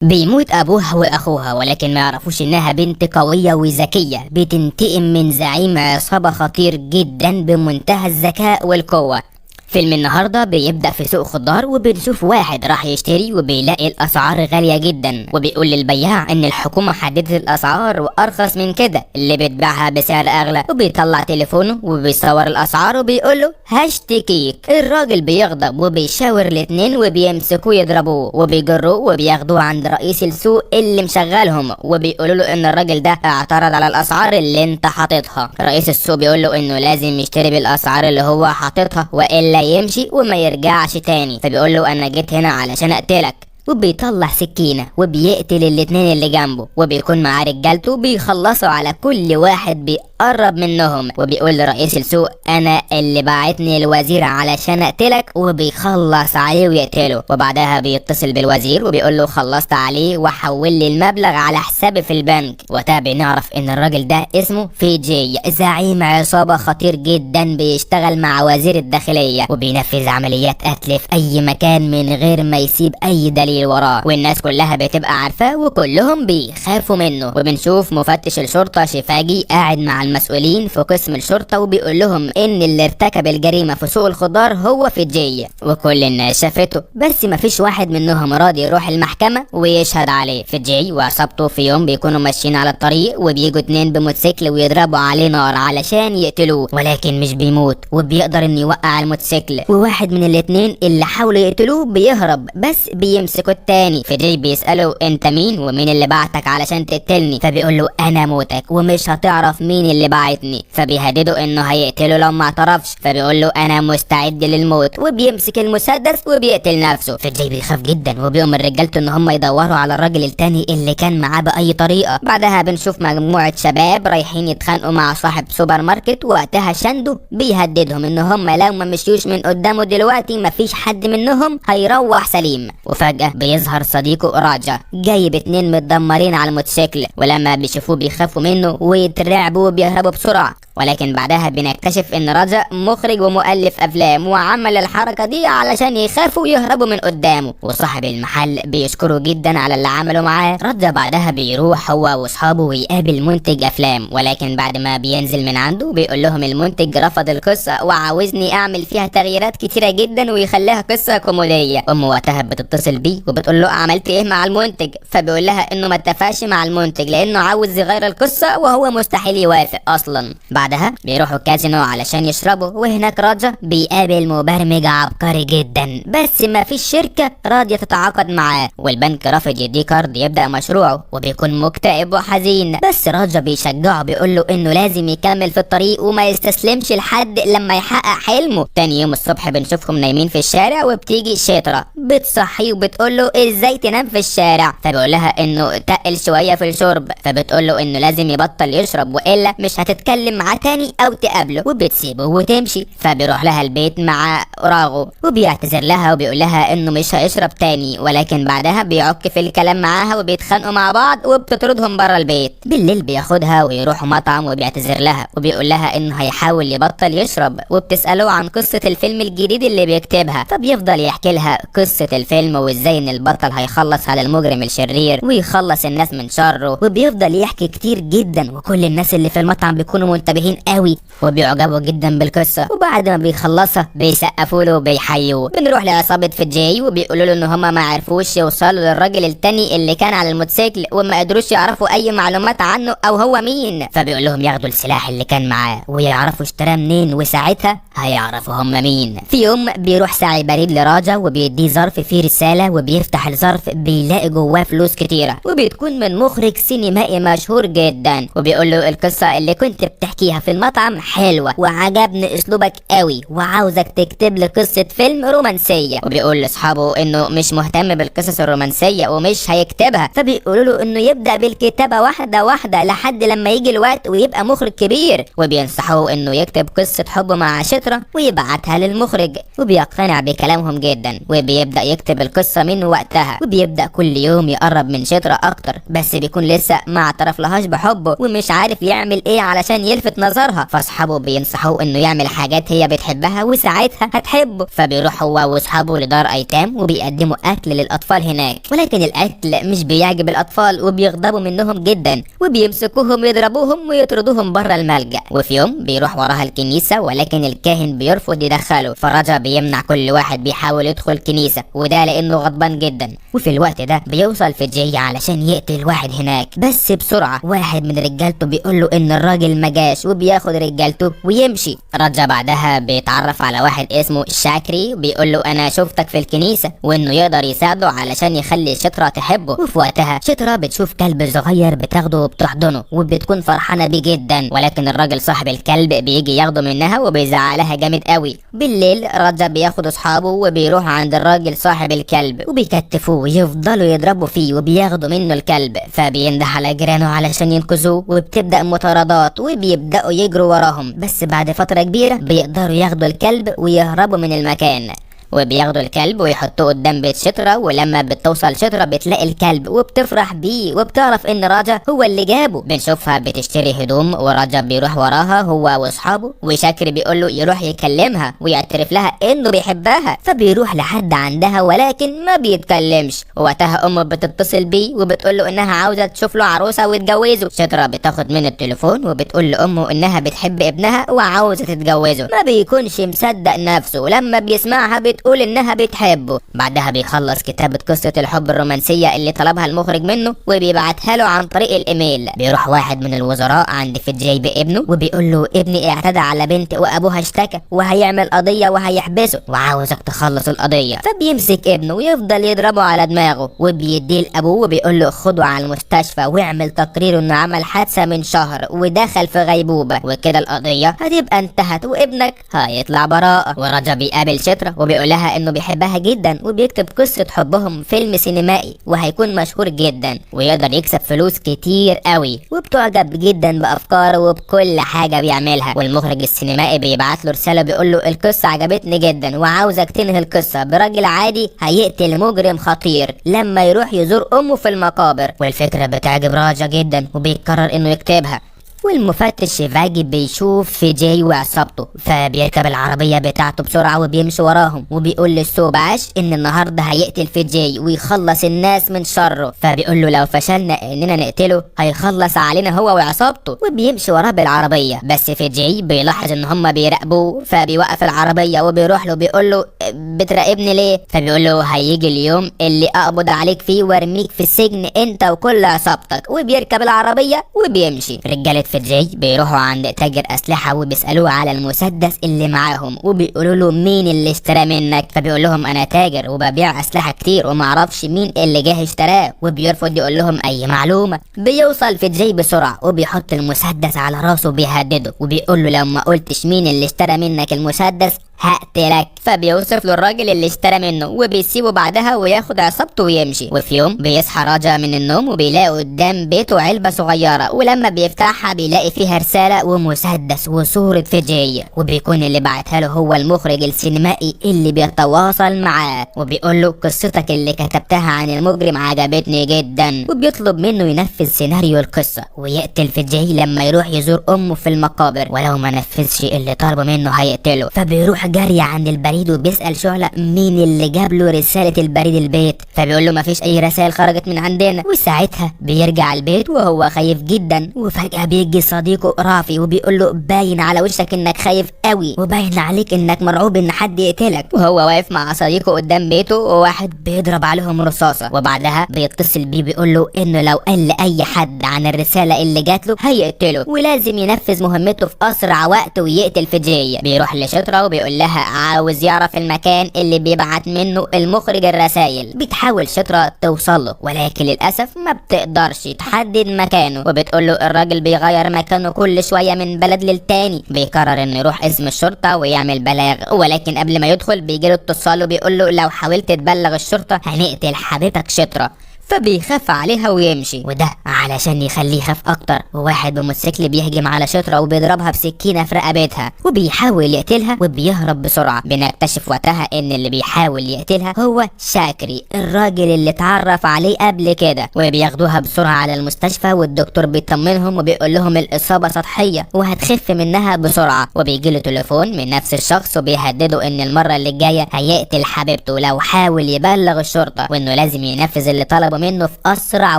بيموت أبوها وأخوها، ولكن ما يعرفوش إنها بنت قوية وذكية بتنتقم من زعيم عصابة خطير جدا بمنتهى الذكاء والقوة. فيلم النهارده بيبدأ في سوق خضار، وبنشوف واحد راح يشتري وبيلاقي الأسعار غالية جدا، وبيقول للبياع إن الحكومة حددت الأسعار وأرخص من كده اللي بتبيعها بسعر أغلى، وبيطلع تليفونه وبيصور الأسعار وبيقول له هشتكيك. الراجل بيغضب وبيشاور الاتنين وبيمسكوه يضربوه وبيجروه وبياخدوه عند رئيس السوق اللي مشغلهم، وبيقولوا له إن الراجل ده اعترض على الأسعار اللي أنت حاططها. رئيس السوق بيقول له إنه لازم يشتري بالأسعار اللي هو حاططها وإلا يمشي وما يرجعش تاني. فبيقول له انا جيت هنا علشان اقتلك، وبيطلع سكينة وبيقتل الاتنين اللي جنبه، وبيكون معاه رجالته بيخلصوا على كل واحد بيقرب منهم، وبيقول لرئيس السوق انا اللي بعتني الوزير علشان اقتلك، وبيخلص عليه ويقتله. وبعدها بيتصل بالوزير وبيقول له خلصت عليه وحول لي المبلغ على حسابي في البنك. وقتها بنعرف ان الراجل ده اسمه فيجي، زعيم عصابة خطير جدا بيشتغل مع وزير الداخلية وبينفذ عمليات قتل في اي مكان من غير ما يسيب اي دليل وراه، والناس كلها بتبقى عارفاه وكلهم بيخافوا منه. وبنشوف مفتش الشرطة شفاجي قاعد مع المسؤولين في قسم الشرطة وبيقول لهم ان اللي ارتكب الجريمة في سوق الخضار هو فيجي، وكل الناس شافته بس مفيش واحد منهم راضي يروح المحكمة ويشهد عليه. فيجي وعصابته في يوم بيكونوا ماشيين على الطريق وبيجوا اتنين بموتوسيكل ويضربوا عليه نار علشان يقتلوه، ولكن مش بيموت وبيقدر انه يوقع الموتوسيكل، وواحد من الاتنين اللي حاولوا يقتلوه بيهرب بس بيمسكوا التاني. فيجي بيسأله انت مين ومين اللي بعتك علشان تقتلني؟ فبيقول له انا موتك ومش هتعرف مين اللي بعتني. فبيهدده انه هيقتله لو ما اعترفش، فبيقول له انا مستعد للموت وبيمسك المسدس وبيقتل نفسه. فيجي بيخاف جدا وبيأمر رجالته ان هم يدوروا على الراجل التاني اللي كان معاه بأي طريقة. بعدها بنشوف مجموعة شباب رايحين يتخانقوا مع صاحب سوبر ماركت، وقتها شاندو بيهددهم ان هم لو ما مشيوش من قدامه دلوقتي مفيش حد منهم هيروح سليم. وفجأة بيظهر صديقه راجا جايب اتنين متدمرين على الموتوسيكل، ولما بيشوفوه بيخافوا منه ويترعبوا وبيهربوا بسرعة. ولكن بعدها بنكتشف ان راجا مخرج ومؤلف افلام وعمل الحركة دي علشان يخافوا ويهربوا من قدامه، وصاحب المحل بيشكره جدا على اللي عمله معاه. راجا بعدها بيروح هو واصحابه ويقابل منتج افلام، ولكن بعد ما بينزل من عنده بيقول لهم المنتج رفض القصة وعاوزني اعمل فيها تغييرات كتيرة جدا ويخليها قصة كوميدية. وقتها بتتصل بيه وبتقول له عملت ايه مع المنتج؟ فبيقول لها انه ما اتفقش مع المنتج لانه عاوز يغير القصة وهو مستحيل يوافق اصلا. بعدها بيروحوا الكازينو علشان يشربوا، وهناك راجا بيقابل مبرمج عبقري جدا بس ما فيش شركة راضية تتعاقد معاه، والبنك رافض يديه كارد يبدأ مشروعه، وبيكون مكتئب وحزين. بس راجا بيشجعه بيقول له انه لازم يكمل في الطريق وما يستسلمش لحد لما يحقق حلمه. تاني يوم الصبح بنشوفهم نايمين في الشارع، وبتيجي شيطرة بتصحيه وبتقول له ازاي تنام في الشارع؟ فبيقول لها انه تقل شويه في الشرب، فبتقول له انه لازم يبطل يشرب والا مش هتتكلم معاه تاني او تقابله، وبتسيبه وتمشي. فبيروح لها البيت مع راغو وبيعتذر لها وبيقول لها انه مش هيشرب تاني، ولكن بعدها بيعك في الكلام معاها وبيتخانقوا مع بعض وبتطردهم بره البيت. بالليل بياخدها ويروحوا مطعم وبيعتذر لها وبيقول لها انه هيحاول يبطل يشرب، وبتساله عن قصه الفيلم الجديد اللي بيكتبها، فبيفضل يحكي لها قصه الفيلم وازاي ان البطل هيخلص على المجرم الشرير ويخلص الناس من شره، وبيفضل يحكي كتير جدا، وكل الناس اللي في المطعم بيكونوا منتبهين قوي وبيعجبوا جدا بالقصه. وبعد ما بيخلصها بيسقفوا له وبيحيوه. بنروح لعصابه فيجي وبيقولوا له ان هم ما عرفوش يوصلوا للراجل التاني اللي كان على الموتوسيكل وما قدروش يعرفوا اي معلومات عنه او هو مين، فبيقول لهم ياخدوا السلاح اللي كان معاه ويعرفوا اشتراه منين وساعتها هيعرفوا هم مين. في يوم بيروح ساعي بريد لراجا وبيديه ظرف فيه رسالة، وبيفتح الظرف بيلاقي جواه فلوس كتيرة، وبتكون من مخرج سينمائي مشهور جدا، وبيقول له القصة اللي كنت بتحكيها في المطعم حلوة وعجبني اسلوبك قوي وعاوزك تكتب لي قصة فيلم رومانسية. وبيقول لاصحابه انه مش مهتم بالقصص الرومانسية ومش هيكتبها، فبيقولوا له انه يبدأ بالكتابة واحدة واحدة لحد لما يجي الوقت ويبقى مخرج كبير، وبينصحوه انه يكتب قصة حب مع شطرة ويبعتها للمخرج، وبيقتنع بكلامهم جدا وبيبدأ يكتب القصة من منه وقتها، وبيبدأ كل يوم يقرب من شترا اكتر، بس بيكون لسه ما اعترف لهاش بحبه ومش عارف يعمل ايه علشان يلفت نظرها. فاصحابه بينصحوه انه يعمل حاجات هي بتحبها وساعتها هتحبه. فبيروح هو واصحابه لدار ايتام وبيقدموا اكل للاطفال هناك، ولكن الاكل مش بيعجب الاطفال وبيغضبوا منهم جدا وبيمسكوهم يضربوهم ويطردوهم بره الملجأ. وفي يوم بيروح وراها الكنيسة، ولكن الكاهن بيرفض يدخله، فرجا بيمنع كل واحد بيحاول يدخل الكنيسة، وده لانه غضبان جدا. وفي الوقت ده بيوصل فيجي علشان يقتل واحد هناك، بس بسرعة واحد من رجالته بيقول له ان الراجل ما جاش وبياخد رجالته ويمشي. رجا بعدها بيتعرف على واحد اسمه شاكري بيقول له انا شفتك في الكنيسة وانه يقدر يساعده علشان يخلي شترا تحبه. وفي وقتها شترا بتشوف كلب صغير بتاخده وبتحضنه وبتكون فرحانة بيه جدا، ولكن الراجل صاحب الكلب بيجي ياخده منها وبيزعلها جامد قوي. بالليل رجا بياخد اصحابه وبيروح عند الراجل صاحب الكلب وبيكتفوه ويفضلوا يضربوا فيه وبياخدوا منه الكلب. فبينده على جيرانه علشان ينقذوه وبتبدأ مطاردات وبيبدأوا يجروا وراهم، بس بعد فترة كبيرة بيقدروا ياخدوا الكلب ويهربوا من المكان. وبياخدوا الكلب ويحطوه قدام بيت شترا، ولما بتوصل شترا بتلاقي الكلب وبتفرح بيه وبتعرف ان راجا هو اللي جابه. بنشوفها بتشتري هدوم وراجا بيروح وراها هو واصحابه، وشاكر بيقول له يروح يكلمها ويعترف لها انه بيحبها. فبيروح لحد عندها ولكن ما بيتكلمش. وقتها امه بتتصل بيه وبتقول له انها عاوزه تشوف له عروسه وتجوزه. شترا بتاخد من التليفون وبتقول لامه انها بتحب ابنها وعاوزه تتجوزه. ما بيكونش مصدق نفسه لما بيسمعها بتقول انها بتحبه. بعدها بيخلص كتابة قصة الحب الرومانسية اللي طلبها المخرج منه وبيبعتها له عن طريق الايميل. بيروح واحد من الوزراء عند فيجي بابنه وبيقول له ابني اعتدى على بنت وابوها اشتكى وهيعمل قضية وهيحبسه وعاوزك تخلص القضية. فبيمسك ابنه ويفضل يضربه على دماغه وبيديه لابوه وبيقول له خده على المستشفى واعمل تقرير انه عمل حادثة من شهر ودخل في غيبوبة، وكده القضية هتبقى انتهت وابنك هيطلع براءة. ورجا بيقابل شترا وبيقول لها انه بيحبها جدا وبيكتب قصة حبهم فيلم سينمائي وهيكون مشهور جدا ويقدر يكسب فلوس كتير قوي، وبتعجب جدا بافكاره وبكل حاجة بيعملها. والمخرج السينمائي بيبعت له رسالة بيقول له القصة عجبتني جدا وعاوزك تنهي القصة براجل عادي هيقتل مجرم خطير لما يروح يزور امه في المقابر. والفكرة بتعجب راجا جدا وبيقرر انه يكتبها. والمفتش شيفاجي بيشوف فيجي وعصابته فبيركب العربية بتاعته بسرعة وبيمشي وراهم وبيقول للسوباش ان النهاردة هيقتل فيجي ويخلص الناس من شره. فبيقول له لو فشلنا اننا نقتله هيخلص علينا هو وعصابته، وبيمشي وراه بالعربية. بس فيجي بيلاحظ ان هما بيراقبوه فبيوقف العربية وبيروح له بيقول له بتراقبني ليه؟ فبيقول له هيجي اليوم اللي اقبض عليك فيه وارميك في السجن انت وكل عصابتك. وبيركب العربية وبيمشي. رجالة فيجي بيروحوا عند تاجر اسلحه وبيسالوه على المسدس اللي معاهم وبيقولوا له مين اللي اشترى منك؟ فبيقول لهم انا تاجر وببيع اسلحه كتير ومعرفش مين اللي جه اشتراه، وبيرفض يقول لهم اي معلومه. بيوصل فيجي بسرعه وبيحط المسدس على راسه وبيهدده وبيقول له لو ما قلتش مين اللي اشترى منك المسدس هقتلك. فبيوصف له الراجل اللي اشترى منه وبيسيبه بعدها وياخد عصابته ويمشي. وفي يوم بيصحى راجا من النوم وبيلاقي قدام بيته علبة صغيرة، ولما بيفتحها بيلاقي فيها رسالة ومسدس وصورة فيجي، وبيكون اللي بعتها له هو المخرج السينمائي اللي بيتواصل معاه وبيقول له قصتك اللي كتبتها عن المجرم عجبتني جدا، وبيطلب منه ينفذ سيناريو القصة ويقتل فيجي لما يروح يزور امه في المقابر، ولو ما نفذش اللي طلبه منه هيقتله. فبيروح جري عند البريد وبيسأل شعلة مين اللي جاب له رسالة البريد البيت، فبيقول له مفيش اي رسائل خرجت من عندنا. وساعتها بيرجع البيت وهو خايف جدا، وفجأة بيجي صديقه رافي وبيقول له باين على وشك انك خايف قوي وباين عليك انك مرعوب ان حد يقتلك. وهو واقف مع صديقه قدام بيته وواحد بيضرب عليهم رصاصة، وبعدها بيتصل بيه بيقول له انه لو قال لاي حد عن الرسالة اللي جات له هيقتله ولازم ينفذ مهمته في اسرع وقت ويقتل فيجي. بيروح لشترا وبيقول لها عاوز يعرف المكان اللي بيبعت منه المخرج الرسائل. بتحاول شترا توصله ولكن للاسف ما بتقدرش تحدد مكانه، وبتقول له الراجل بيغير مكانه كل شويه من بلد للتاني. بيقرر انه يروح اسم الشرطه ويعمل بلاغ، ولكن قبل ما يدخل بيجيله اتصال وبيقول له لو حاولت تبلغ الشرطه هنقتل حبيبتك شترا. فبيخاف عليها ويمشي، وده علشان يخليه يخاف اكتر. وواحد بموتوسيكل بيهجم على شطرة وبيضربها بسكينة في رقبتها وبيحاول يقتلها وبيهرب بسرعة. بنكتشف وقتها ان اللي بيحاول يقتلها هو شاكري، الراجل اللي اتعرف عليه قبل كده، وبياخدوها بسرعة على المستشفى والدكتور بيطمنهم وبيقول لهم الاصابة سطحية وهتخف منها بسرعة. وبيجيله تليفون من نفس الشخص وبيهدده ان المرة اللي جاية هيقتل حبيبته لو حاول يبلغ الشرطة، وانه لازم ينفذ اللي طلبه منه في اسرع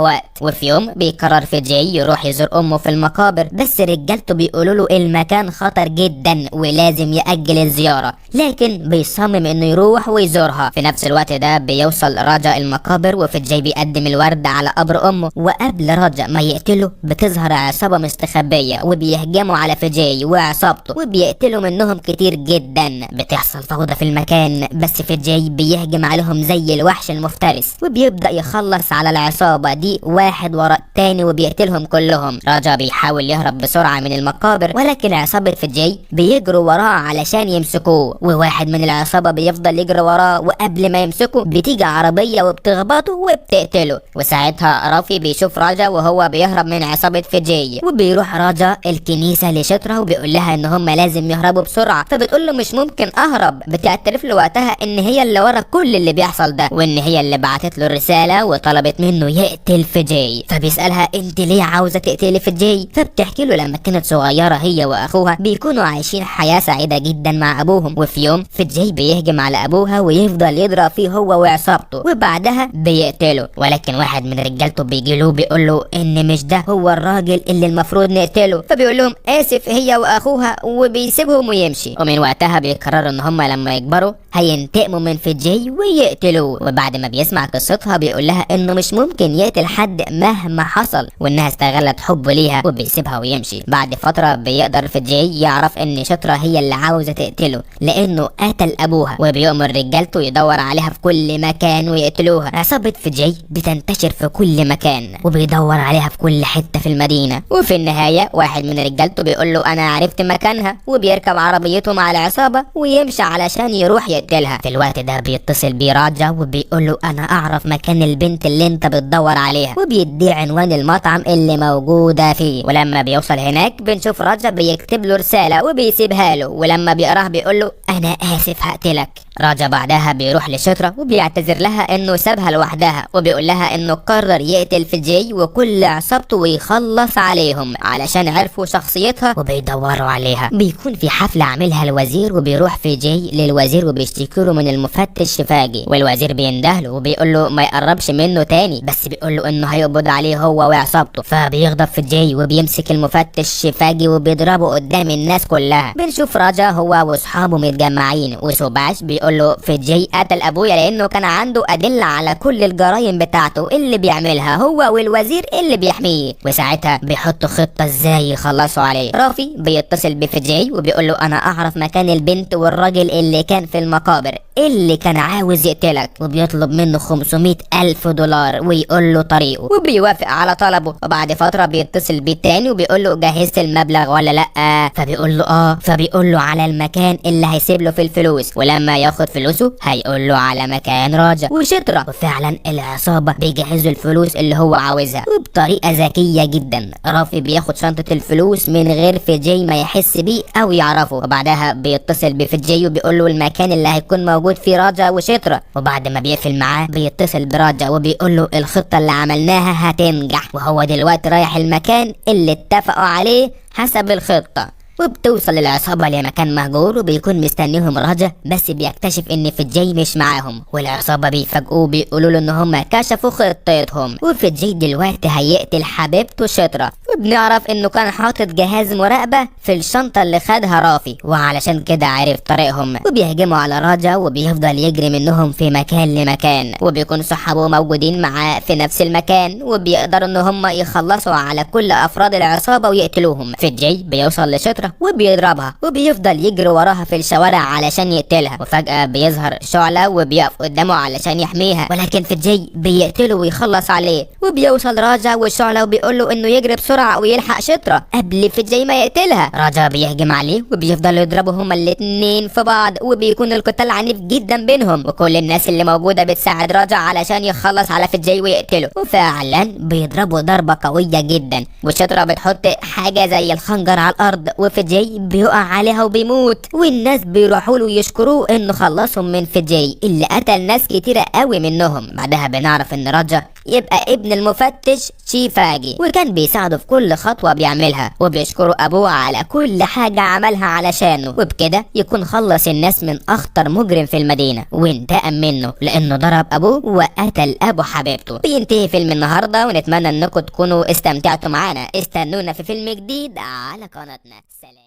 وقت. وفي يوم بيقرر فيجي يروح يزور امه في المقابر، بس رجالته بيقولوا له المكان خطر جدا ولازم يأجل الزيارة، لكن بيصمم انه يروح ويزورها. في نفس الوقت ده بيوصل راجا المقابر وفيجي بيقدم الورد على قبر امه، وقبل راجا ما يقتله بتظهر عصابة مستخبية وبيهجموا على فيجي وعصابته وبيقتلوا منهم كتير جدا. بتحصل فوضى في المكان، بس فيجي بيهجم عليهم زي الوحش المفترس وبيبدأ يخلص على العصابة دي واحد ورا التاني وبيقتلهم كلهم. راجا بيحاول يهرب بسرعة من المقابر، ولكن عصابة فيجي بيجروا وراه علشان يمسكوه، وواحد من العصابة بيفضل يجري وراه، وقبل ما يمسكه بتيجي عربية وبتخبطه وبتقتله. وساعتها رافي بيشوف راجا وهو بيهرب من عصابة فيجي، وبيروح راجا الكنيسة لشطرة وبيقول لها ان هم لازم يهربوا بسرعة، فبتقول له مش ممكن اهرب. بتعترف له وقتها ان هي اللي ورا كل اللي بيحصل ده، وان هي اللي بعتت له الرسالة وطلبت منه يقتل فيجي. فبيسألها انت ليه عاوزة تقتلي فيجي؟ فبتحكي له لما كانت صغيرة هي واخوها بيكونوا عايشين حياة سعيدة جدا مع ابوهم، وفي يوم فيجي بيهجم على ابوها ويفضل يضرب فيه هو وعصابته، وبعدها بيقتله. ولكن واحد من رجالته بيجي له بيقول له ان مش ده هو الراجل اللي المفروض نقتله، فبيقول لهم اسف هي واخوها وبيسيبهم ويمشي. ومن وقتها بيقرروا ان هم لما يكبروا هينتقموا من فيجي ويقتلوه. وبعد ما بيسمع قصتها بيقول لها انه مش ممكن يقتل حد مهما حصل، وانها استغلت حبه ليها وبيسيبها ويمشي. بعد فترة بيقدر فيجي يعرف ان شطرة هي اللي عاوزة تقتله لانه قتل ابوها، وبيؤمر رجالته يدور عليها في كل مكان ويقتلوها. عصابة فيجي بتنتشر في كل مكان وبيدور عليها في كل حتة في المدينة، وفي النهاية واحد من رجالته بيقول له انا عرفت مكانها، وبيركب عربيته مع العصابة ويمشي علشان يروح يقتلها. في الوقت ده بيتصل بيه راجا وبيقول له انا اعرف مكان البنت اللي انت بتدور عليها، وبيديه عنوان المطعم اللي موجودة فيه. ولما بيوصل هناك بنشوف راجا بيكتب له رسالة وبيسيبها له، ولما بيقراها بيقول له انا اسف هقتلك. راجا بعدها بيروح لشطرة وبيعتذر لها انه سابها لوحدها، وبيقول لها انه قرر يقتل فيجي وكل عصابته ويخلص عليهم علشان عرفوا شخصيتها وبيدوروا عليها. بيكون في حفلة عاملها الوزير، وبيروح فيجي للوزير وبيشتكي له من المفتش شفاجي، والوزير بيندهله وبيقول له ما يقربش منه تاني، بس بيقول له انه هيقبض عليه هو وعصابته. فبيغضب فيجي وبيمسك المفتش شفاجي وبيضربه قدام الناس كلها. بنشوف راجا هو واصحابه متجمعين، وسوباش بيقول له فيجي قتل ابويا لانه كان عنده ادله على كل الجرايم بتاعته اللي بيعملها هو والوزير اللي بيحميه، وساعتها بيحطوا خطه ازاي يخلصوا عليه. رافي بيتصل بفيجي وبيقول له انا اعرف مكان البنت والراجل اللي كان في المقابر اللي كان عاوز يقتلك، وبيطلب منه 500,000 دولار ويقول له طريقه، وبيوافق على طلبه. وبعد فتره بيتصل بيه تاني وبيقول له جهزت المبلغ ولا لا؟ فبيقول له فبيقول له على المكان اللي هيسيب له في الفلوس، ولما ياخد فلوسه هيقول له على مكان راجا وشطرة. وفعلا العصابة بيجهزوا الفلوس اللي هو عاوزها وبطريقة ذكية جدا. رافي بياخد شنطة الفلوس من غير فيجي ما يحس بيه او يعرفه، وبعدها بيتصل بفيجي وبيقول له المكان اللي هيكون موجود فيه راجا وشطرة. وبعد ما بيقفل معاه بيتصل براجا وبيقول له الخطة اللي عملناها هتنجح، وهو دلوقتي رايح المكان اللي اتفقوا عليه حسب الخطة. وبتوصل العصابة لمكان مهجور وبيكون مستنيهم راجا، بس بيكتشف ان فيجي مش معاهم، والعصابة بيفاجئوه بيقولوا له ان هم كشفوا خطتهم، وفيجي دلوقتي هيقتل حبيبته شطرة. وبنعرف انه كان حاطط جهاز مراقبة في الشنطة اللي خدها رافي، وعلشان كده عرف طريقهم. وبيهجموا على راجا وبيفضل يجري منهم في مكان لمكان، وبيكون صحابه موجودين معاه في نفس المكان، وبيقدروا ان هم يخلصوا على كل افراد العصابة ويقتلوهم. فيجي بيوصل لشطرة وبيضربها وبيفضل يجري وراها في الشوارع علشان يقتلها، وفجأة بيظهر شعلة وبيقف قدامه علشان يحميها، ولكن فيجي بيقتله ويخلص عليه. وبيوصل راجا وشعلة وبيقول له انه يجري بسرعة بسرعة ويلحق شطرة قبل فيجي ما يقتلها. راجا بيهجم عليه وبيفضلوا يضربوا هما الاتنين في بعض، وبيكون القتال عنيف جدا بينهم، وكل الناس اللي موجودة بتساعد راجا علشان يخلص على فيجي ويقتله. وفعلا بيضربوا ضربة قوية جدا، وشطرة بتحط حاجة زي الخنجر على الأرض وفيجي بيقع عليها وبيموت، والناس بيروحوا له يشكروه انه خلصهم من فيجي اللي قتل ناس كتيرة قوي منهم. بعدها بنعرف ان راجا يبقى ابن المفتش شيفاجي، وكان بيساعده في كل خطوة بيعملها، وبيشكروا ابوه على كل حاجة عملها علشانه، وبكده يكون خلص الناس من اخطر مجرم في المدينة وانتقم منه لانه ضرب ابوه وقتل ابو حبيبته. بينتهي فيلم النهاردة، ونتمنى انكم تكونوا استمتعتوا معانا. استنونا في فيلم جديد على قناتنا. سلام.